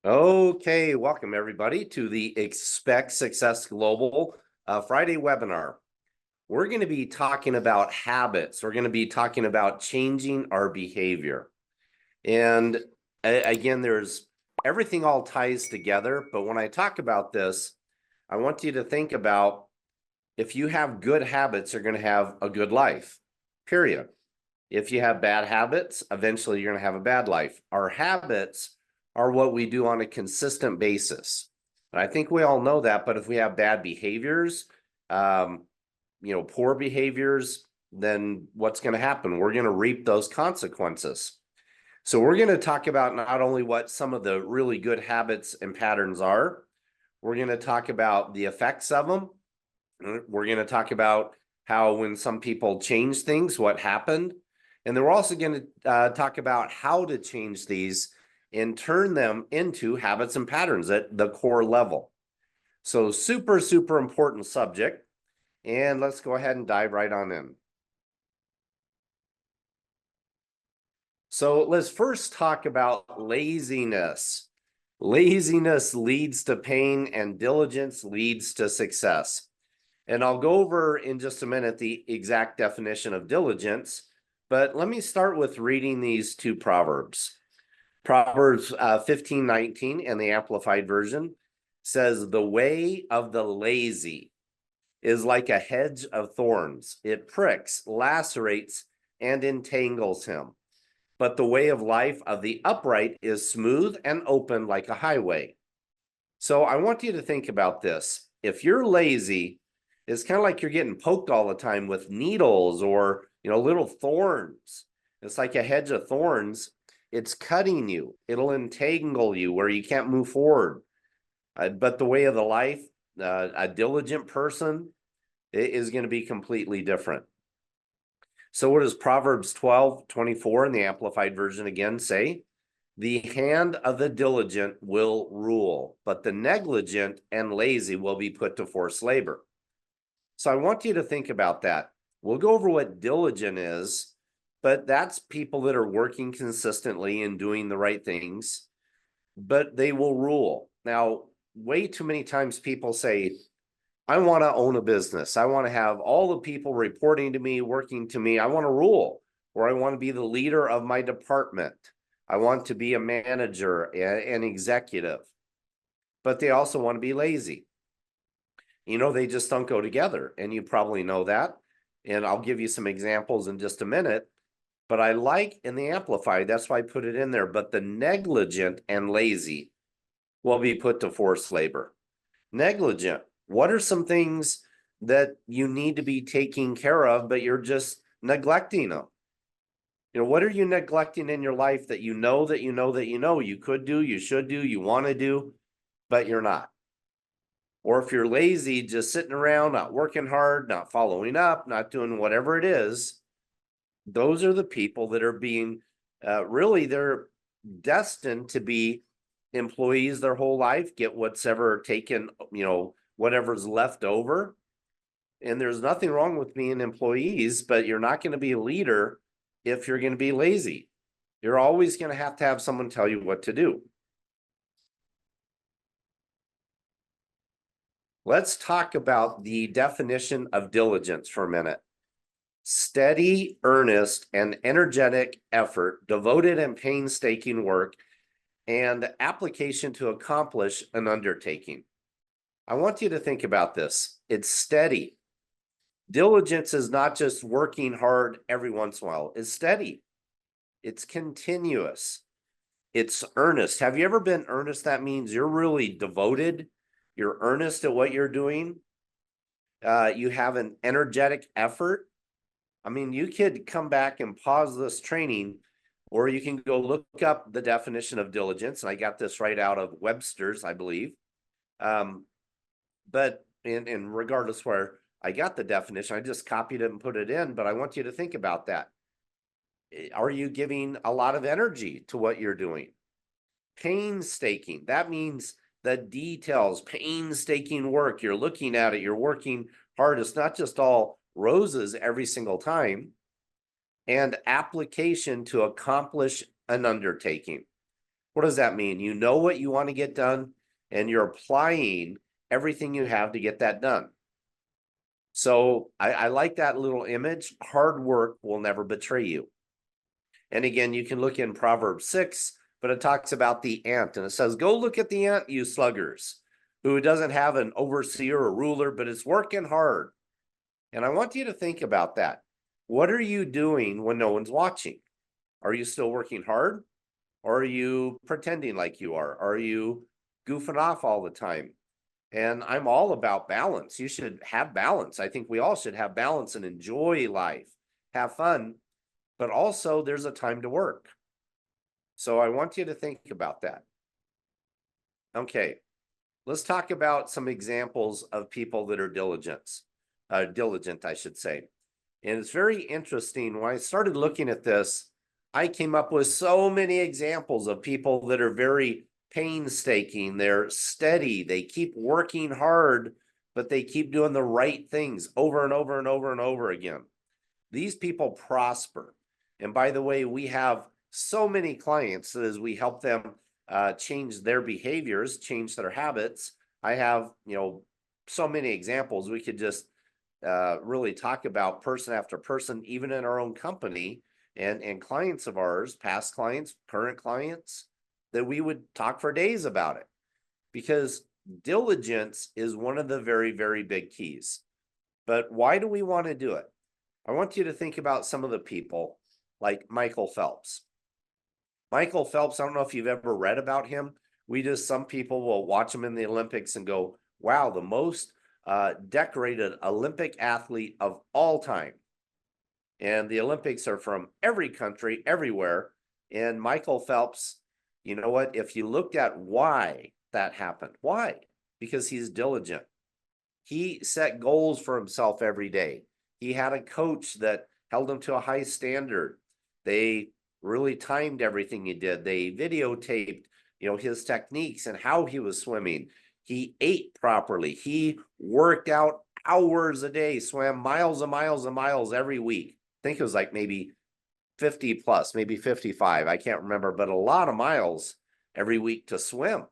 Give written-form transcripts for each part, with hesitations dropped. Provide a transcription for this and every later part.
Okay, welcome everybody to the Expect Success Global Friday webinar. We're going to be talking about habits. We're going to be talking about changing our behavior. And again, there's everything all ties together. But when I talk about this, I want you to think about if you have good habits, you're going to have a good life, period. If you have bad habits, eventually you're going to have a bad life. Our habits are what we do on a consistent basis. And I think we all know that, but if we have bad behaviors, poor behaviors, then what's going to happen? We're going to reap those consequences. So we're going to talk about not only what some of the really good habits and patterns are, we're going to talk about the effects of them. We're going to talk about how when some people change things, what happened. And then we're also going to talk about how to change these and turn them into habits and patterns at the core level. So super, super important subject. And let's go ahead and dive right on in. So let's first talk about laziness. Laziness leads to pain and diligence leads to success. And I'll go over in just a minute the exact definition of diligence, but let me start with reading these two proverbs. Proverbs 15:19 in the Amplified Version says, "The way of the lazy is like a hedge of thorns. It pricks, lacerates, and entangles him. But the way of life of the upright is smooth and open like a highway." So I want you to think about this. If you're lazy, it's kind of like you're getting poked all the time with needles or, little thorns. It's like a hedge of thorns. It's cutting you. It'll entangle you where you can't move forward. But the way of the life, a diligent person is going to be completely different. So what does Proverbs 12:24 in the Amplified Version again say? "The hand of the diligent will rule, but the negligent and lazy will be put to forced labor." So I want you to think about that. We'll go over what diligent is, but that's people that are working consistently and doing the right things, but they will rule. Now, way too many times people say, "I want to own a business. I want to have all the people reporting to me, working to me. I want to rule, or I want to be the leader of my department. I want to be a manager, an executive." But they also want to be lazy. They just don't go together, and you probably know that. And I'll give you some examples in just a minute. But I like in the Amplified, that's why I put it in there. But the negligent and lazy will be put to forced labor. Negligent. What are some things that you need to be taking care of, but you're just neglecting them? What are you neglecting in your life that you could do, you should do, you want to do, but you're not? Or if you're lazy, just sitting around, not working hard, not following up, not doing whatever it is, those are the people that are being, they're destined to be employees their whole life, get whatever taken, whatever's left over. And there's nothing wrong with being employees, but you're not going to be a leader if you're going to be lazy. You're always going to have someone tell you what to do. Let's talk about the definition of diligence for a minute. Steady, earnest, and energetic effort, devoted and painstaking work, and application to accomplish an undertaking. I want you to think about this. It's steady. Diligence is not just working hard every once in a while. It's steady. It's continuous. It's earnest. Have you ever been earnest? That means you're really devoted. You're earnest at what you're doing. You have an energetic effort. I mean, you could come back and pause this training, or you can go look up the definition of diligence. And I got this right out of Webster's, I believe. But in regardless where I got the definition, I just copied it and put it in. But I want you to think about that. Are you giving a lot of energy to what you're doing? Painstaking. That means the details, painstaking work. You're looking at it. You're working hard. It's not just all roses every single time. And application to accomplish an undertaking. What does that mean? You know what you want to get done, and you're applying everything you have to get that done. So I like that little image. Hard work will never betray you. And again, you can look in Proverbs 6, but it talks about the ant, and it says, go look at the ant, you sluggers, who doesn't have an overseer or ruler, but is working hard. And I want you to think about that. What are you doing when no one's watching? Are you still working hard? Or are you pretending like you are? Are you goofing off all the time? And I'm all about balance. You should have balance. I think we all should have balance and enjoy life, have fun, but also there's a time to work. So I want you to think about that. Okay, let's talk about some examples of people that are diligent, I should say. And it's very interesting. When I started looking at this, I came up with so many examples of people that are very painstaking. They're steady. They keep working hard, but they keep doing the right things over and over and over and over again. These people prosper. And by the way, we have so many clients that as we help them change their behaviors, change their habits. I have, so many examples. We could just really talk about person after person, even in our own company, and clients of ours, past clients, current clients, that we would talk for days about it, because diligence is one of the very, very big keys. But why do we want to do it? I want you to think about some of the people like Michael Phelps. Michael Phelps, I don't know if you've ever read about him. Some people will watch him in the Olympics and go, wow, the most decorated Olympic athlete of all time. And the Olympics are from every country, everywhere. And Michael Phelps, you know what? If you looked at why that happened, why? Because he's diligent. He set goals for himself every day. He had a coach that held him to a high standard. They really timed everything he did. They videotaped, his techniques and how he was swimming. He ate properly. He worked out hours a day, swam miles and miles and miles every week. I think it was like maybe 50 plus, maybe 55. I can't remember, but a lot of miles every week to swim.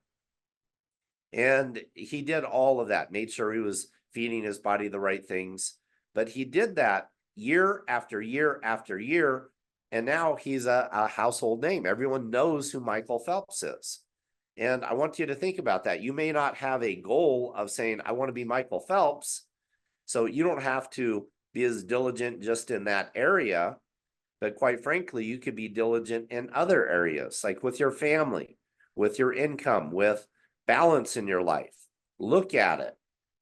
And he did all of that, made sure he was feeding his body the right things. But he did that year after year after year. And now he's a household name. Everyone knows who Michael Phelps is. And I want you to think about that. You may not have a goal of saying, I want to be Michael Phelps. So you don't have to be as diligent just in that area. But quite frankly, you could be diligent in other areas, like with your family, with your income, with balance in your life. Look at it,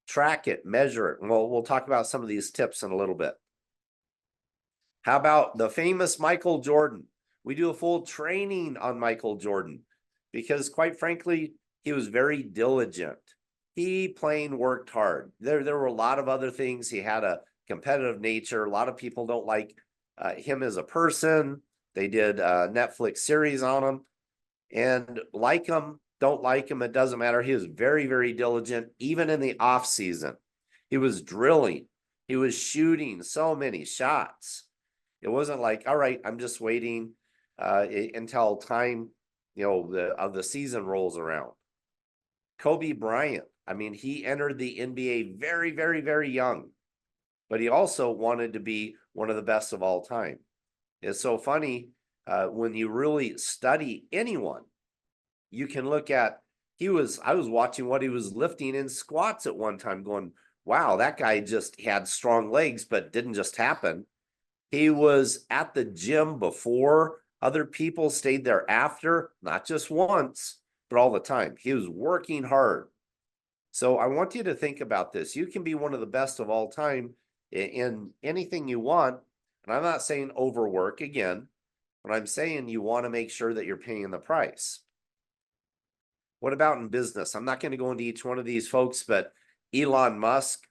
track it, measure it. And we'll talk about some of these tips in a little bit. How about the famous Michael Jordan? We do a full training on Michael Jordan because, quite frankly, he was very diligent. He plain worked hard. There were a lot of other things. He had a competitive nature. A lot of people don't like him as a person. They did a Netflix series on him, and like him, don't like him, it doesn't matter. He was very, very diligent, even in the off season. He was drilling. He was shooting so many shots. It wasn't like, all right, I'm just waiting until time, of the season rolls around. Kobe Bryant, I mean, he entered the NBA very, very, very young, but he also wanted to be one of the best of all time. It's so funny when you really study anyone, you can look at, I was watching what he was lifting in squats at one time going, wow, that guy just had strong legs, but didn't just happen. He was at the gym before other people, stayed there after, not just once, but all the time. He was working hard. So I want you to think about this. You can be one of the best of all time in anything you want. And I'm not saying overwork again, but I'm saying you want to make sure that you're paying the price. What about in business? I'm not going to go into each one of these folks, but Elon Musk,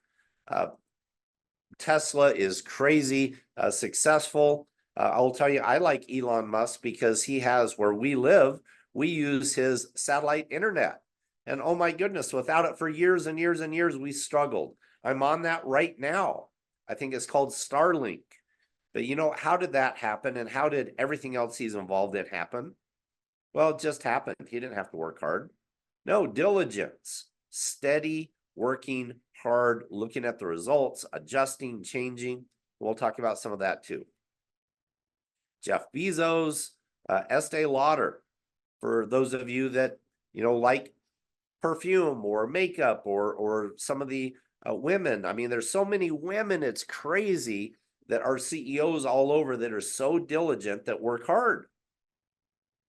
Tesla is crazy successful. I'll tell you, I like Elon Musk because he has, where we live, we use his satellite internet. And oh my goodness, without it for years and years and years, we struggled. I'm on that right now. I think it's called Starlink. But how did that happen? And how did everything else he's involved in happen? Well, it just happened. He didn't have to work hard. No, diligence, steady, working hard, looking at the results, adjusting, changing. We'll talk about some of that too. Jeff Bezos, Estee Lauder, for those of you that, like perfume or makeup or some of the women. I mean, there's so many women, it's crazy, that are CEOs all over that are so diligent that work hard.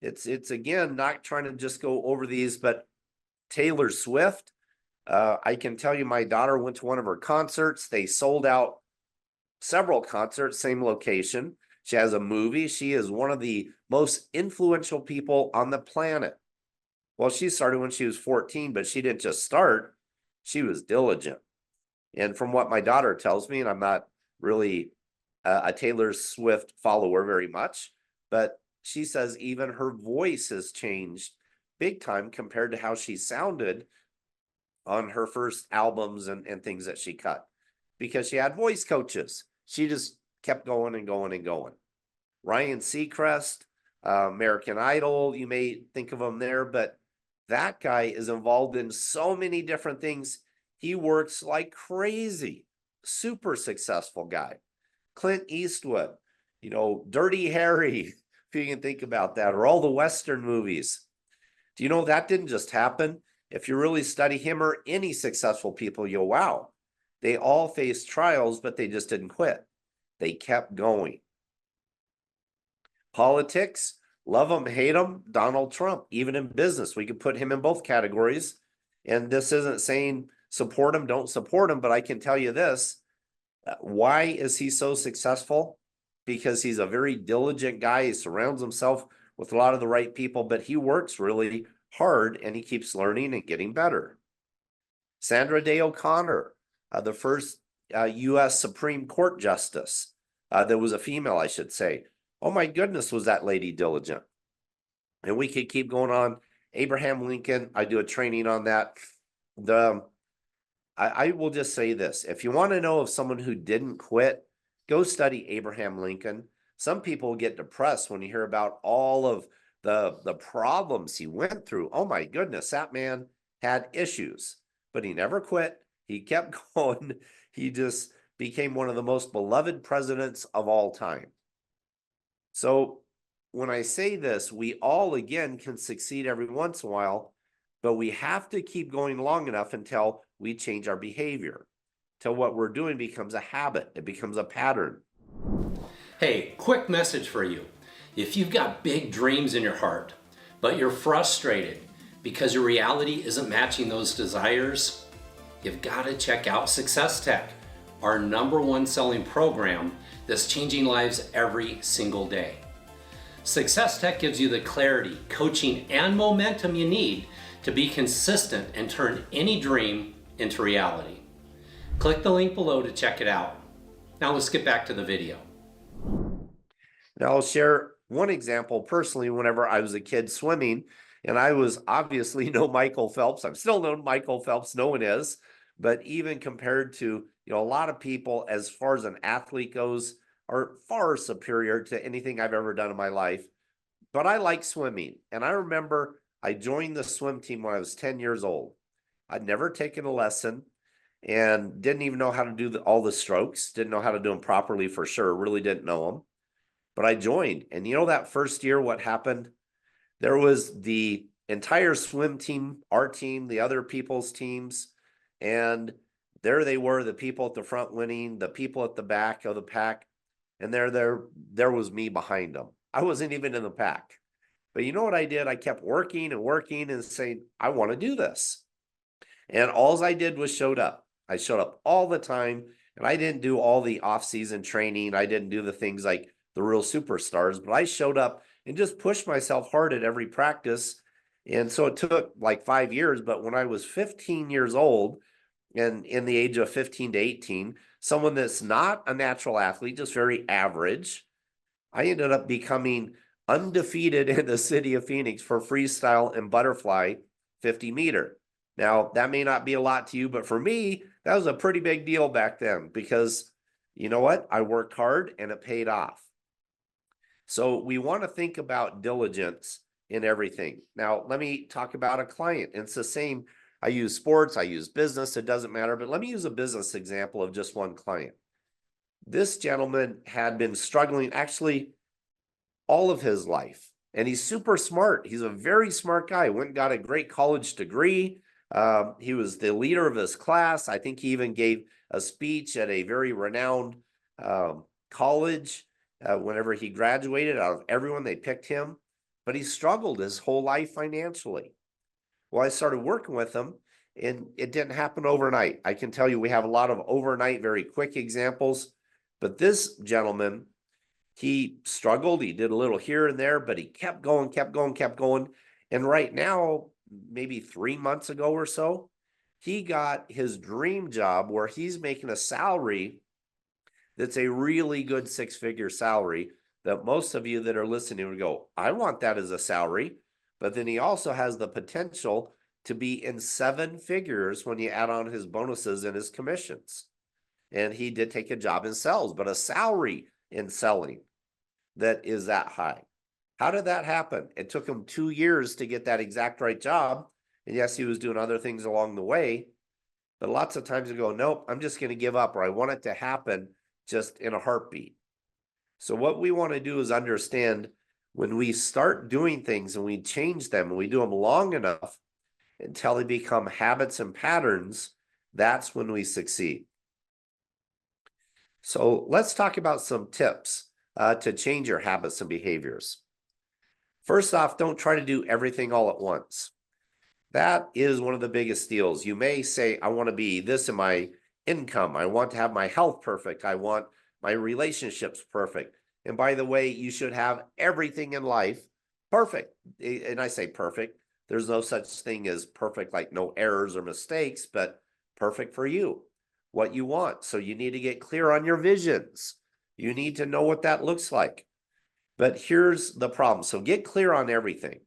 It's again, not trying to just go over these, but Taylor Swift, I can tell you my daughter went to one of her concerts. They sold out several concerts, same location. She has a movie. She is one of the most influential people on the planet. Well, she started when she was 14, but she didn't just start, she was diligent. And from what my daughter tells me, and I'm not really a Taylor Swift follower very much, but she says even her voice has changed big time compared to how she sounded on her first albums and things that she cut, because she had voice coaches. She just kept going and going and going. Ryan Seacrest, American Idol, you may think of him there, but that guy is involved in so many different things. He works like crazy. Super successful guy. Clint Eastwood, Dirty Harry, if you can think about that, or all the Western movies. Do you know that didn't just happen? If you really study him or any successful people, you'll wow. They all faced trials, but they just didn't quit. They kept going. Politics, love him, hate him, Donald Trump. Even in business, we could put him in both categories. And this isn't saying support him, don't support him, but I can tell you this. Why is he so successful? Because he's a very diligent guy. He surrounds himself with a lot of the right people, but he works really hard and he keeps learning and getting better. Sandra Day O'Connor, the first U.S. Supreme Court Justice, that was a female, I should say. Oh my goodness, was that lady diligent? And we could keep going on. Abraham Lincoln, I do a training on that. I will just say this. If you want to know of someone who didn't quit, go study Abraham Lincoln. Some people get depressed when you hear about all of the problems he went through. Oh my goodness, that man had issues, but he never quit. He kept going. He just became one of the most beloved presidents of all time. So when I say this, we all, again, can succeed every once in a while, but we have to keep going long enough until we change our behavior, till what we're doing becomes a habit. It becomes a pattern. Hey, quick message for you. If you've got big dreams in your heart, but you're frustrated because your reality isn't matching those desires, you've got to check out SuccessTek, our #1 selling program that's changing lives every single day. SuccessTek gives you the clarity, coaching, and momentum you need to be consistent and turn any dream into reality. Click the link below to check it out. Now let's get back to the video. Now I'll share one example personally. Whenever I was a kid swimming, and I was obviously no Michael Phelps. I'm still no Michael Phelps, no one is, but even compared to, a lot of people as far as an athlete goes, are far superior to anything I've ever done in my life. But I like swimming. And I remember I joined the swim team when I was 10 years old. I'd never taken a lesson and didn't even know how to do all the strokes, didn't know how to do them properly for sure, really didn't know them. But I joined. And that first year, what happened? There was the entire swim team, our team, the other people's teams, and there they were, the people at the front winning, the people at the back of the pack, and there was me behind them. I wasn't even in the pack. But you know what I did? I kept working and working and saying, I want to do this. And all I did was showed up. I showed up all the time, and I didn't do all the off-season training. I didn't do the things like the real superstars, but I showed up and just pushed myself hard at every practice. And so it took like 5 years, but when I was 15 years old, and in the age of 15 to 18, someone that's not a natural athlete, just very average, I ended up becoming undefeated in the city of Phoenix for freestyle and butterfly 50 meter. Now, that may not be a lot to you, but for me, that was a pretty big deal back then because you know what? I worked hard and it paid off. So we want to think about diligence in everything. Now, let me talk about a client. It's the same. I use sports, I use business, it doesn't matter, but let me use a business example of just one client. This gentleman had been struggling actually all of his life, and he's super smart. He's a very smart guy, went and got a great college degree. He was the leader of his class. I think he even gave a speech at a very renowned college whenever he graduated. Out of everyone, they picked him, but he struggled his whole life financially. Well, I started working with him, and it didn't happen overnight. I can tell you we have a lot of overnight, very quick examples, but this gentleman, he struggled. He did a little here and there, but he kept going, kept going, kept going. And right now, maybe 3 months ago or so, he got his dream job where he's making a salary that's a really good six-figure salary that most of you that are listening would go, I want that as a salary. But then he also has the potential to be in seven figures when you add on his bonuses and his commissions. And he did take a job in sales, but a salary in selling that is that high. How did that happen? It took him 2 years to get that exact right job. And yes, he was doing other things along the way, but lots of times you go, nope, I'm just going to give up, or I want it to happen just in a heartbeat. So what we want to do is understand when we start doing things and we change them and we do them long enough until they become habits and patterns, that's when we succeed. So let's talk about some tips to change your habits and behaviors. First off, don't try to do everything all at once. That is one of the biggest deals. You may say, I want to be this in my income. I want to have my health perfect. I want my relationships perfect. And by the way, you should have everything in life perfect. And I say perfect. There's no such thing as perfect, like no errors or mistakes, but perfect for you, what you want. So you need to get clear on your visions. You need to know what that looks like. But here's the problem. So get clear on everything.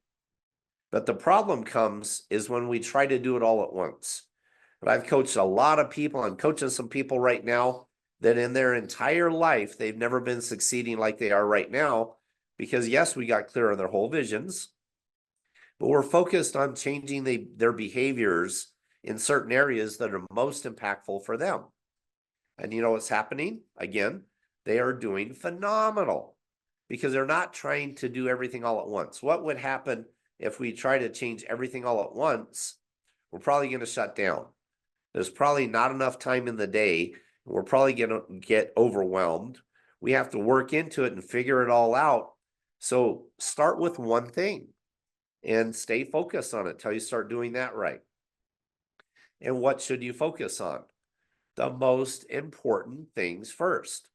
But the problem comes is when we try to do it all at once. But I've coached a lot of people. I'm coaching some people right now that in their entire life, they've never been succeeding like they are right now. Because yes, we got clear on their whole visions, but we're focused on changing their behaviors in certain areas that are most impactful for them. And you know what's happening? Again, they are doing phenomenal because they're not trying to do everything all at once. What would happen if we try to change everything all at once? We're probably going to shut down. There's probably not enough time in the day. We're probably going to get overwhelmed. We have to work into it and figure it all out. So start with one thing and stay focused on it till you start doing that right. And what should you focus on? The most important things first.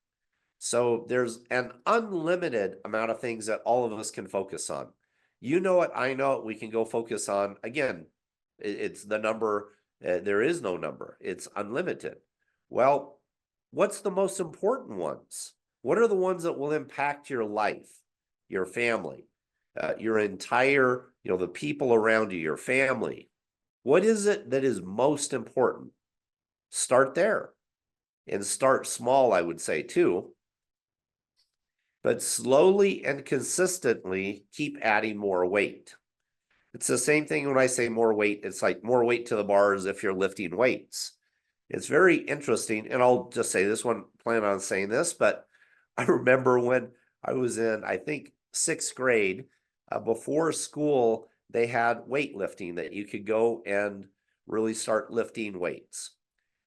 So there's an unlimited amount of things that all of us can focus on. You know it, I know it, we can go focus on, again, it's the number, there is no number, it's unlimited. Well, what's the most important ones? What are the ones that will impact your life, your family, your entire, the people around you, your family? What is it that is most important? Start there and start small, I would say too. But slowly and consistently keep adding more weight. It's the same thing when I say more weight. It's like more weight to the bar as if you're lifting weights. It's very interesting. And I'll just say this one, plan on saying this, but I remember when I was in, I think, 6th grade, before school, they had weightlifting that you could go and really start lifting weights.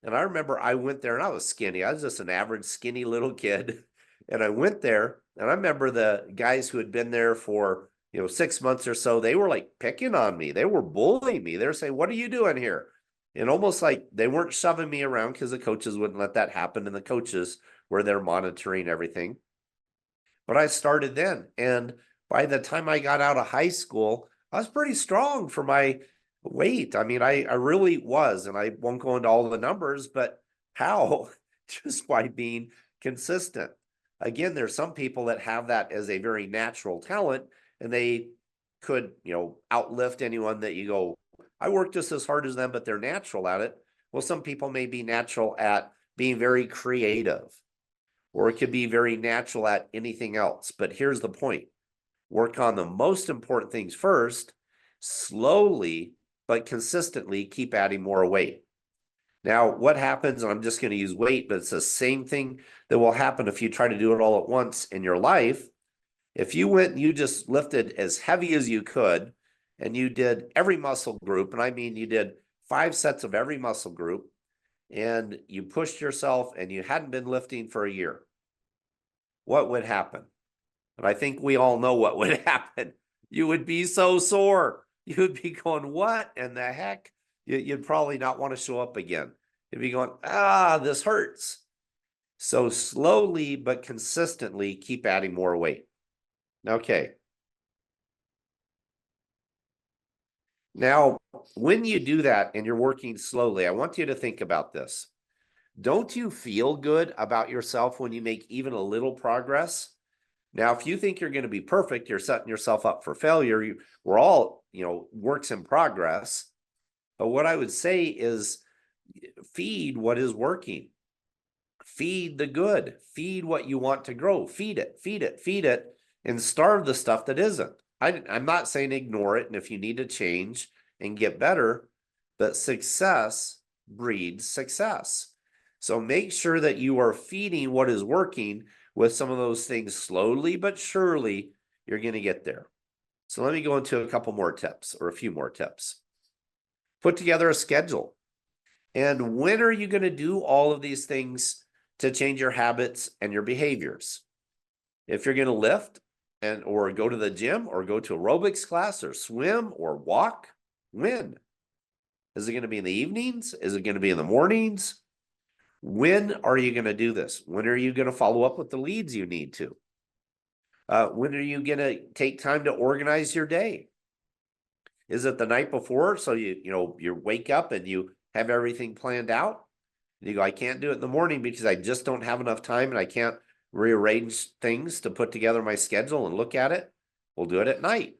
And I remember I went there and I was skinny. I was just an average skinny little kid. And I went there and I remember the guys who had been there for, 6 months or so, they were like picking on me. They were bullying me. They were saying, what are you doing here? And almost like they weren't shoving me around because the coaches wouldn't let that happen. And the coaches were there monitoring everything. But I started then. And by the time I got out of high school, I was pretty strong for my weight. I mean, I really was. And I won't go into all the numbers, but how? Just by being consistent. Again, there's some people that have that as a very natural talent, and they could, outlift anyone that you go, I work just as hard as them, but they're natural at it. Well, some people may be natural at being very creative, or it could be very natural at anything else. But here's the point. Work on the most important things first, slowly but consistently keep adding more weight. Now, what happens, and I'm just going to use weight, but it's the same thing that will happen if you try to do it all at once in your life. If you went and you just lifted as heavy as you could, and you did every muscle group, and I mean you did 5 sets of every muscle group, and you pushed yourself and you hadn't been lifting for a year, what would happen? And I think we all know what would happen. You would be so sore. You would be going, what in the heck? You'd probably not want to show up again. You'd be going, this hurts. So slowly but consistently keep adding more weight. Okay. Now, when you do that and you're working slowly, I want you to think about this. Don't you feel good about yourself when you make even a little progress? Now, if you think you're going to be perfect, you're setting yourself up for failure. We're all, works in progress. But what I would say is feed what is working. Feed the good. Feed what you want to grow. Feed it, feed it, feed it, and starve the stuff that isn't. I'm not saying ignore it. And if you need to change and get better, but success breeds success. So make sure that you are feeding what is working with some of those things slowly, but surely you're going to get there. So let me go into a couple more tips or a few more tips. Put together a schedule. And when are you going to do all of these things to change your habits and your behaviors? If you're going to lift or go to the gym or go to aerobics class or swim or walk, when? Is it going to be in the evenings? Is it going to be in the mornings? When are you going to do this? When are you going to follow up with the leads you need to? When are you going to take time to organize your day? Is it the night before? So you wake up and you have everything planned out. And you go, I can't do it in the morning because I just don't have enough time and I can't rearrange things to put together my schedule and look at it. We'll do it at night.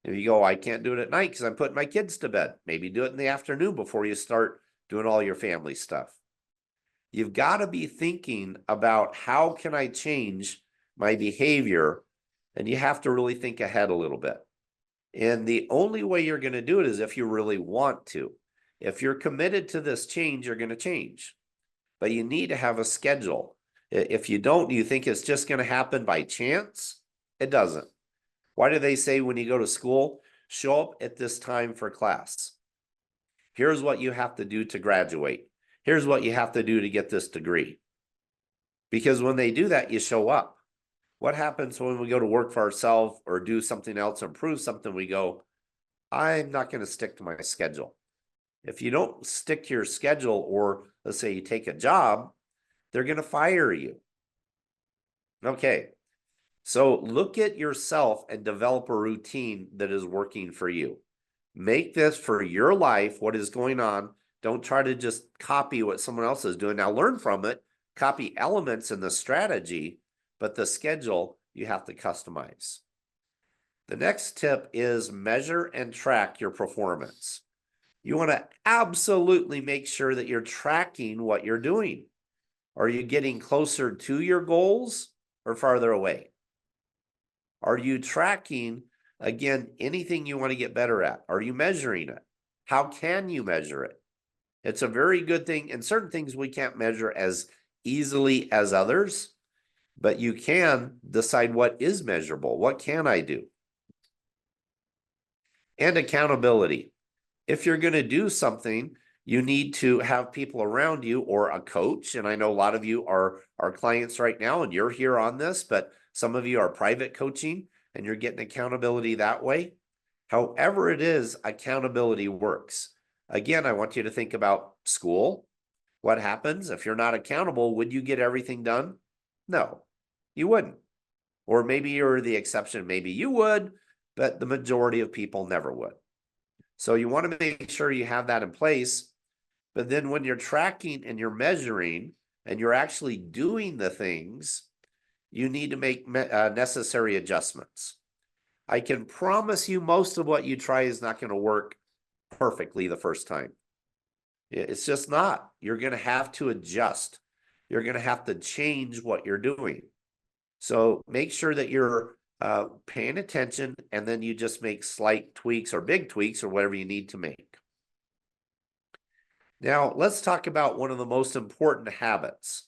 If you go, I can't do it at night because I'm putting my kids to bed. Maybe do it in the afternoon before you start doing all your family stuff. You've got to be thinking about how can I change my behavior? And you have to really think ahead a little bit. And the only way you're going to do it is if you really want to. If you're committed to this change, you're going to change. But you need to have a schedule. If you don't, you think it's just going to happen by chance? It doesn't. Why do they say when you go to school, show up at this time for class? Here's what you have to do to graduate. Here's what you have to do to get this degree. Because when they do that, you show up. What happens when we go to work for ourselves or do something else, improve something? We go, I'm not going to stick to my schedule. If you don't stick to your schedule, or let's say you take a job, they're going to fire you. Okay. So look at yourself and develop a routine that is working for you. Make this for your life, what is going on. Don't try to just copy what someone else is doing. Now learn from it, copy elements in the strategy, but the schedule you have to customize. The next tip is measure and track your performance. You want to absolutely make sure that you're tracking what you're doing. Are you getting closer to your goals or farther away? Are you tracking, again, anything you want to get better at? Are you measuring it? How can you measure it? It's a very good thing. And certain things we can't measure as easily as others, but you can decide what is measurable. What can I do? And accountability. If you're going to do something, you need to have people around you or a coach. And I know a lot of you are our clients right now and you're here on this, but some of you are private coaching and you're getting accountability that way. However it is, accountability works. Again, I want you to think about school. What happens if you're not accountable? Would you get everything done? No, you wouldn't. Or maybe you're the exception. Maybe you would, but the majority of people never would. So you want to make sure you have that in place. But then when you're tracking and you're measuring and you're actually doing the things, you need to make necessary adjustments. I can promise you most of what you try is not going to work perfectly the first time. It's just not. You're going to have to adjust. You're going to have to change what you're doing. So make sure that you're paying attention, and then you just make slight tweaks or big tweaks or whatever you need to make. Now, let's talk about one of the most important habits.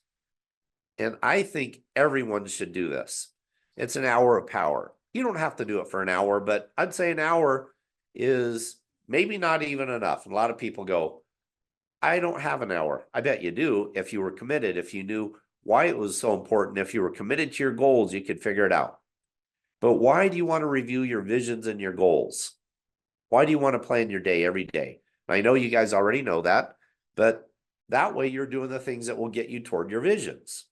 And I think everyone should do this. It's an hour of power. You don't have to do it for an hour, but I'd say an hour is maybe not even enough. And a lot of people go, I don't have an hour. I bet you do if you were committed, if you knew why it was so important. If you were committed to your goals, you could figure it out. But why do you want to review your visions and your goals? Why do you want to plan your day every day? I know you guys already know that, but that way you're doing the things that will get you toward your visions.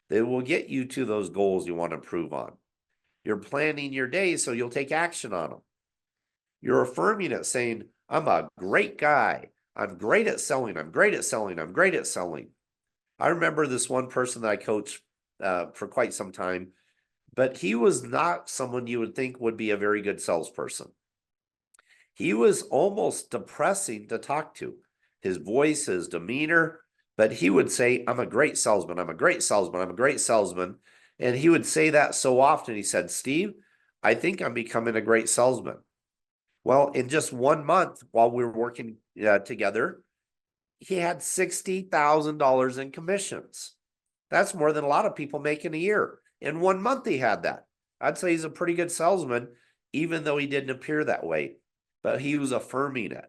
They will get you to those goals you want to improve on. You're planning your day so you'll take action on them. You're affirming it, saying, I'm a great guy. I'm great at selling. I'm great at selling. I'm great at selling. I remember this one person that I coached for quite some time, but he was not someone you would think would be a very good salesperson. He was almost depressing to talk to. His voice, his demeanor, but he would say, I'm a great salesman. I'm a great salesman. I'm a great salesman. And he would say that so often. He said, Steve, I think I'm becoming a great salesman. Well, in just 1 month while we were working together, he had $60,000 in commissions. That's more than a lot of people make in a year. In 1 month, he had that. I'd say he's a pretty good salesman, even though he didn't appear that way. But he was affirming it.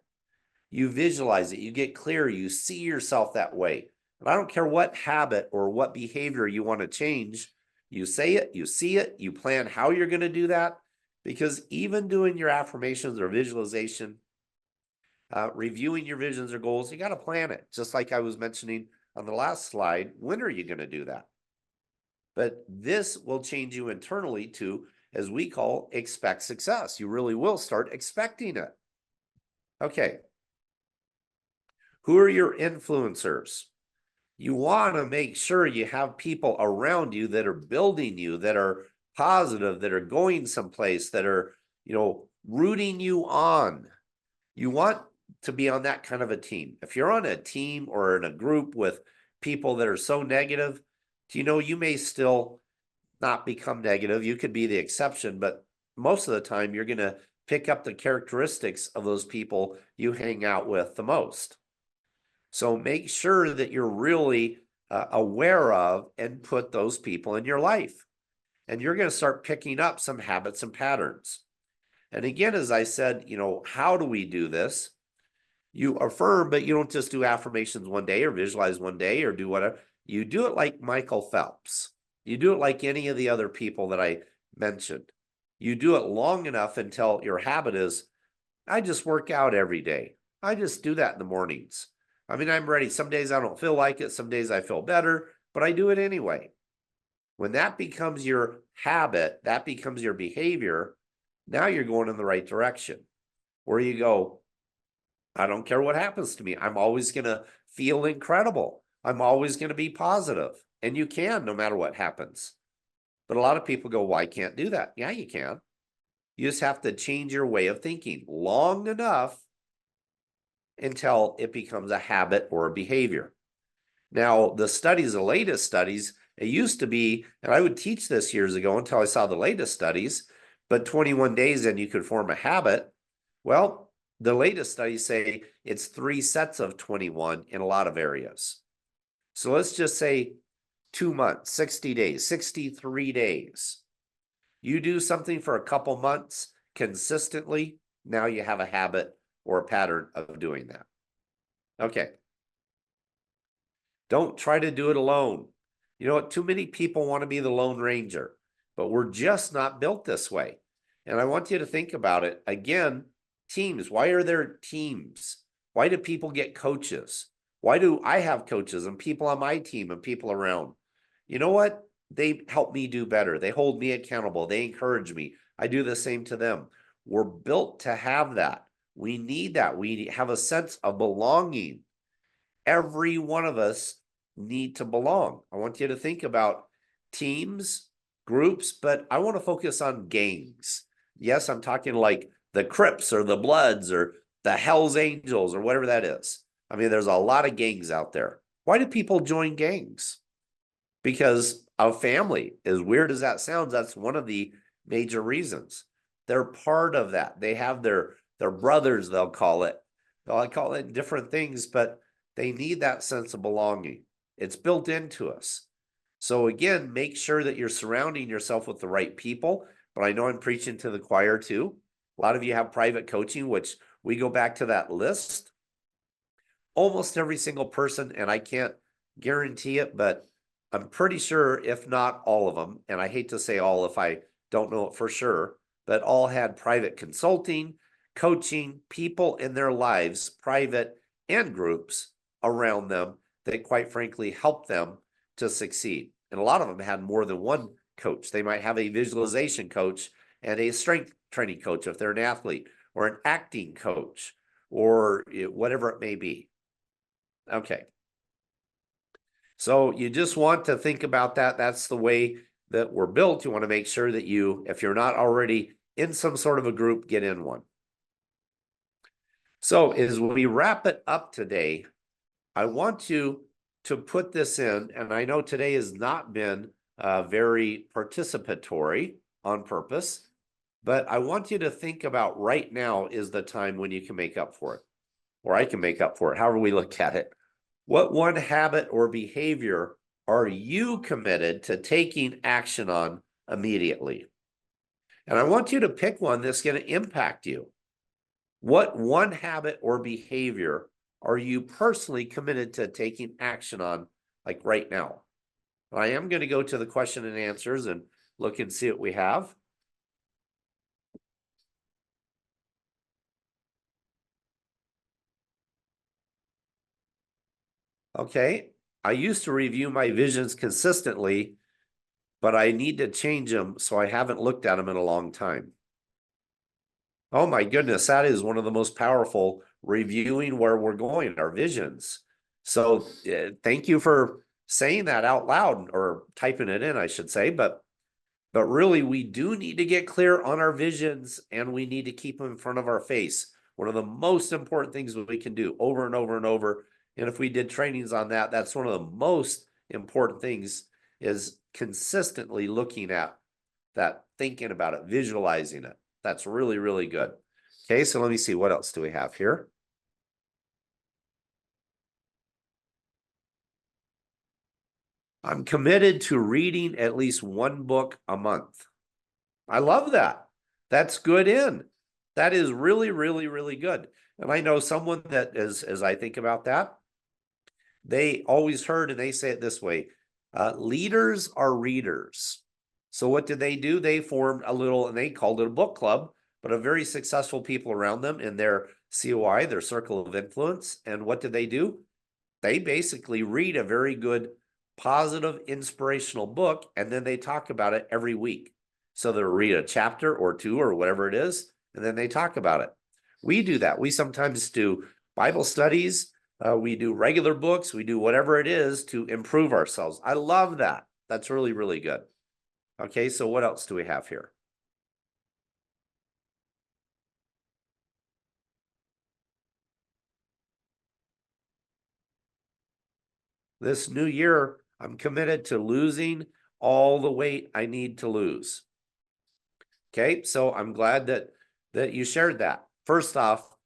You visualize it, you get clear, you see yourself that way. And I don't care what habit or what behavior you want to change, you say it, you see it, you plan how you're going to do that. Because even doing your affirmations or visualization, reviewing your visions or goals, you got to plan it. Just like I was mentioning on the last slide, when are you going to do that? But this will change you internally to, as we call, expect success. You really will start expecting it. Okay. Who are your influencers? You want to make sure you have people around you that are building you, that are positive, that are going someplace, that are, rooting you on. You want to be on that kind of a team. If you're on a team or in a group with people that are so negative, you may still not become negative. You could be the exception, but most of the time you're going to pick up the characteristics of those people you hang out with the most. So make sure that you're really aware of and put those people in your life. And you're going to start picking up some habits and patterns. And again, as I said, how do we do this? You affirm, but you don't just do affirmations one day or visualize one day or do whatever. You do it like Michael Phelps. You do it like any of the other people that I mentioned. You do it long enough until your habit is, I just work out every day. I just do that in the mornings. I mean, I'm ready. Some days I don't feel like it. Some days I feel better, but I do it anyway. When that becomes your habit, that becomes your behavior, now you're going in the right direction. Where you go, I don't care what happens to me. I'm always going to feel incredible. I'm always going to be positive. And you can, no matter what happens. But a lot of people go, well, I can't do that. Yeah, you can. You just have to change your way of thinking long enough until it becomes a habit or a behavior. Now, the latest studies, it used to be, and I would teach this years ago until I saw the latest studies, but 21 days and you could form a habit. Well, the latest studies say it's 3 sets of 21 in a lot of areas. So let's just say 2 months, 60 days, 63 days. You do something for a couple months consistently, now you have a habit or a pattern of doing that. Okay. Don't try to do it alone. You know what? Too many people want to be the Lone Ranger, but we're just not built this way. And I want you to think about it. Again, teams. Why are there teams? Why do people get coaches? Why do I have coaches and people on my team and people around? You know what? They help me do better. They hold me accountable. They encourage me. I do the same to them. We're built to have that. We need that. We have a sense of belonging. Every one of us need to belong. I want you to think about teams, groups, but I want to focus on gangs. Yes, I'm talking like the Crips or the Bloods or the Hells Angels or whatever that is. I mean, there's a lot of gangs out there. Why do people join gangs? Because of family. As weird as that sounds, that's one of the major reasons. They're part of that. They have their brothers, they'll call it. They'll call it different things, but they need that sense of belonging. It's built into us. So again, make sure that you're surrounding yourself with the right people. But I know I'm preaching to the choir too. A lot of you have private coaching, which we go back to that list. Almost every single person, and I can't guarantee it, but I'm pretty sure, if not all of them, and I hate to say all if I don't know it for sure, but all had private consulting, coaching, people in their lives, private and groups around them that quite frankly help them to succeed. And a lot of them had more than one coach. They might have a visualization coach and a strength training coach if they're an athlete, or an acting coach, or whatever it may be. Okay. So you just want to think about that. That's the way that we're built. You want to make sure that you, if you're not already in some sort of a group, get in one. So as we wrap it up today, I want you to put this in, and I know today has not been very participatory on purpose, but I want you to think about right now is the time when you can make up for it, or I can make up for it, however we look at it. What one habit or behavior are you committed to taking action on immediately? And I want you to pick one that's going to impact you. What one habit or behavior are you personally committed to taking action on, like right now? I am going to go to the question and answers and look and see what we have. Okay, I used to review my visions consistently, but I need to change them, so I haven't looked at them in a long time. Oh my goodness, that is one of the most powerful, reviewing where we're going, our visions. So thank you for saying that out loud, or typing it in, I should say, but really we do need to get clear on our visions, and we need to keep them in front of our face. One of the most important things that we can do over and over and over. And if we did trainings on that, that's one of the most important things, is consistently looking at that, thinking about it, visualizing it. That's really, really good. Okay, so let me see, what else do we have here? I'm committed to reading at least one book a month. I love that. That's good in. That is really, really, really good. And I know someone that is, as I think about that, they always heard, and they say it this way, leaders are readers. So what did they do? They formed a little, and they called it a book club, but of very successful people around them in their COI, their circle of influence. And what did they do? They basically read a very good, positive, inspirational book, and then they talk about it every week. So they'll read a chapter or two or whatever it is, and then they talk about it. We do that. We sometimes do Bible studies. We do regular books. We do whatever it is to improve ourselves. I love that. That's really, really good. Okay, so what else do we have here? This new year, I'm committed to losing all the weight I need to lose. Okay, so I'm glad that you shared that. First off,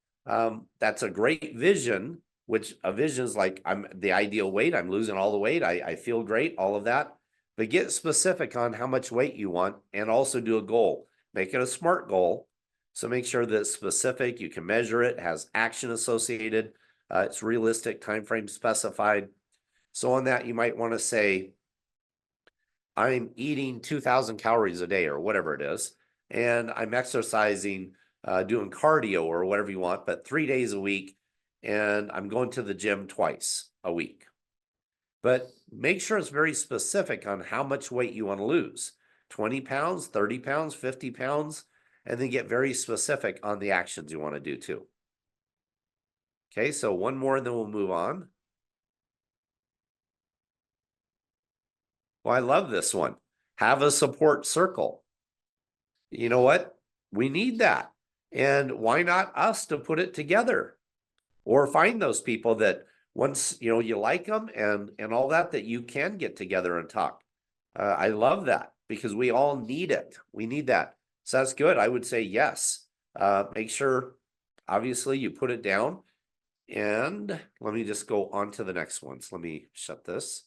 that's a great vision, which a vision is like, I'm the ideal weight, I'm losing all the weight, I feel great, all of that. But get specific on how much weight you want, and also do a goal. Make it a SMART goal. So make sure that it's specific, you can measure it, has action associated, it's realistic, time frame specified. So on that, you might want to say, I'm eating 2,000 calories a day or whatever it is, and I'm exercising, doing cardio or whatever you want, but 3 days a week, and I'm going to the gym twice a week. But make sure it's very specific on how much weight you want to lose. 20 pounds, 30 pounds, 50 pounds, and then get very specific on the actions you want to do too. Okay, so one more and then we'll move on. Well, I love this one. Have a support circle. You know what? We need that. And why not us to put it together? Or find those people that once, you like them and all that you can get together and talk. I love that. because we all need it. We need that. So that's good. I would say yes. Make sure, obviously, you put it down. And let me just go on to the next one. So let me shut this.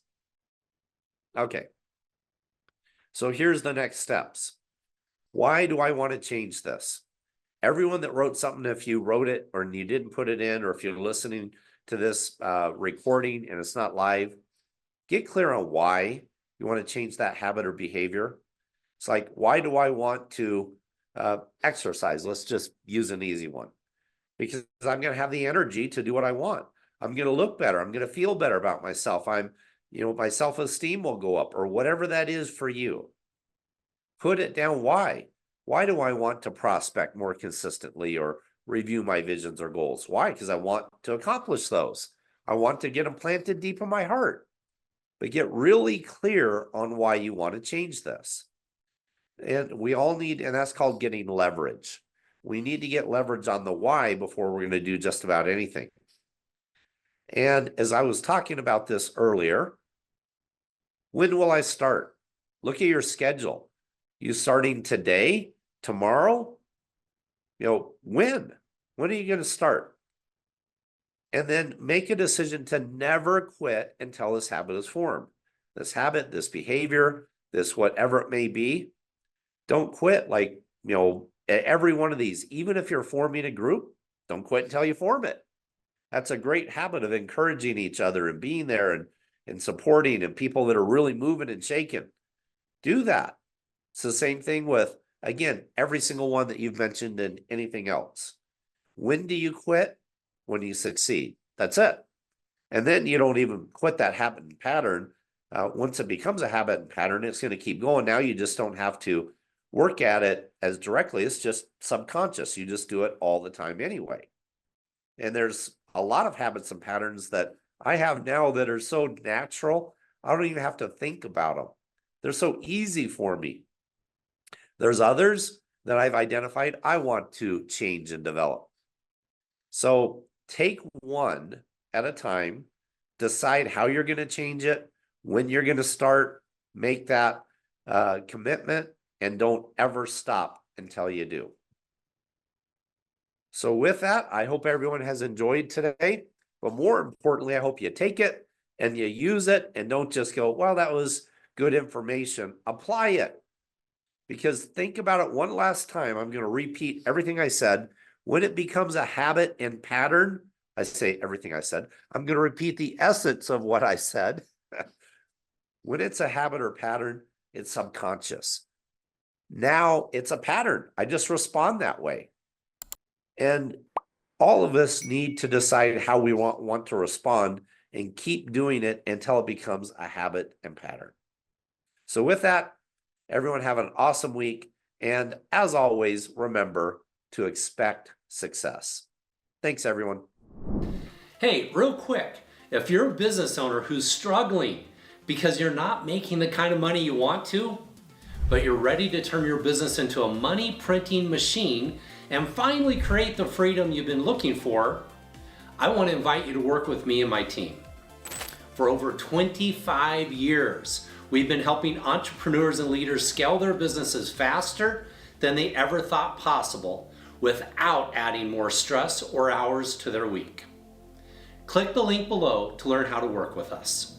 Okay. So here's the next steps. Why do I want to change this? Everyone that wrote something, if you wrote it or you didn't put it in, or if you're listening to this recording and it's not live, get clear on why you want to change that habit or behavior. It's like, why do I want to exercise? Let's just use an easy one. Because I'm going to have the energy to do what I want. I'm going to look better. I'm going to feel better about myself. My self-esteem will go up, or whatever that is for you. Put it down. Why? Why do I want to prospect more consistently or review my visions or goals? Why? Because I want to accomplish those. I want to get them planted deep in my heart. But get really clear on why you want to change this. And we all need, and that's called getting leverage. We need to get leverage on the why before we're going to do just about anything. And as I was talking about this earlier, when will I start? Look at your schedule. You starting today, tomorrow? When? When are you going to start? And then make a decision to never quit until this habit is formed. This habit, this behavior, this whatever it may be. Don't quit. Every one of these, even if you're forming a group, don't quit until you form it. That's a great habit of encouraging each other and being there and supporting and people that are really moving and shaking. Do that. It's the same thing with, again, every single one that you've mentioned and anything else. When do you quit? When you succeed. That's it. And then you don't even quit that habit and pattern. Once it becomes a habit and pattern, it's going to keep going. Now you just don't have to work at it as directly. It's just subconscious. You just do it all the time anyway. And there's a lot of habits and patterns that I have now that are so natural, I don't even have to think about them. They're so easy for me. There's others that I've identified I want to change and develop. So take one at a time, decide how you're going to change it, when you're going to start, make that commitment, and don't ever stop until you do. So with that, I hope everyone has enjoyed today, but more importantly, I hope you take it and you use it and don't just go, well, that was good information. Apply it. Because think about it one last time. I'm going to repeat everything I said. When it becomes a habit and pattern, I say everything I said. I'm going to repeat the essence of what I said. When it's a habit or pattern, it's subconscious. Now it's a pattern. I just respond that way. And all of us need to decide how we want to respond and keep doing it until it becomes a habit and pattern. So with that, everyone have an awesome week. And as always, remember to expect success. Thanks, everyone. Hey, real quick, if you're a business owner who's struggling because you're not making the kind of money you want to, but you're ready to turn your business into a money printing machine and finally create the freedom you've been looking for, I want to invite you to work with me and my team. For over 25 years, we've been helping entrepreneurs and leaders scale their businesses faster than they ever thought possible without adding more stress or hours to their week. Click the link below to learn how to work with us.